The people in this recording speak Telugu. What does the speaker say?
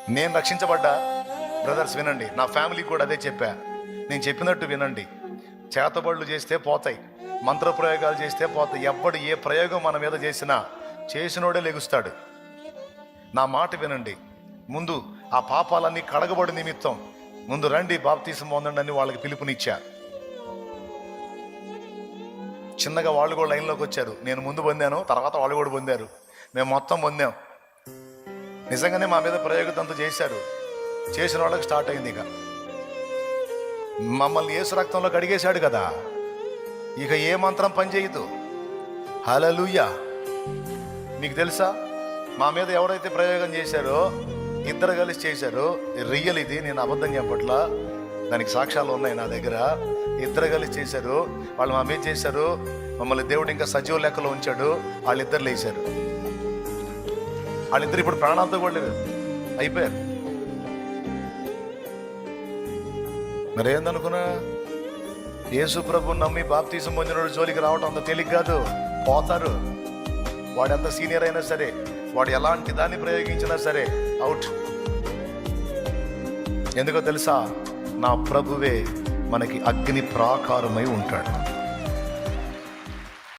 నేను రక్షించబడ్డా బ్రదర్స్ వినండి, నా ఫ్యామిలీకి కూడా అదే చెప్పా. నేను చెప్పినట్టు వినండి. చేతబడులు చేస్తే పోతాయి, మంత్ర ప్రయోగాలు చేస్తే పోతాయి. ఎవ్వడు ఏ ప్రయోగం మన మీద చేసినా చేసినోడే లెగుస్తాడు. నా మాట వినండి. ముందు ఆ పాపాలన్నీ కడగబడి నిమిత్తం ముందు రండి, బాప్తీసం పొందండి అని వాళ్ళకి పిలుపునిచ్చా. చిన్నగా వాళ్ళు కూడా లైన్లోకి వచ్చారు. నేను ముందు పొందాను, తర్వాత వాళ్ళు కూడా పొందారు. మేము మొత్తం పొందాం. నిజంగానే మా మీద ప్రయోగంతో చేశారు. చేసిన వాళ్ళకి స్టార్ట్ అయింది. ఇక మమ్మల్ని యేసు రక్తంలో కడిగేశాడు కదా, ఇక ఏ మంత్రం పనిచేయదు. హల్లెలూయా. మీకు తెలుసా, మా మీద ఎవరైతే ప్రయోగం చేశారో ఇద్దరు కలిసి చేశారో, రియల్ ఇది, నేను అబద్ధం చెప్పట్లా, దానికి సాక్ష్యాలు ఉన్నాయి నా దగ్గర. ఇద్దరు కలిసి చేశారు. వాళ్ళు మా మీద చేశారు, మమ్మల్ని దేవుడు ఇంకా సజీవ లెక్కలో ఉంచాడు. వాళ్ళిద్దరు లేచారు. వాళ్ళిద్దరు ఇప్పుడు ప్రాణాలతో కూడా లేరు, అయిపోయారు. మరేందనుకున్నా, యేసు ప్రభు నమ్మి బాప్తీసం పొందిన జోలికి రావటం అంత తేలిక కాదు. పోతారు. వాడు ఎంత సీనియర్ అయినా సరే, వాడు ఎలాంటి దాన్ని ప్రయోగించినా సరే అవుట్. ఎందుకో తెలుసా, నా ప్రభువే మనకి అగ్ని ప్రాకారమై ఉంటాడు.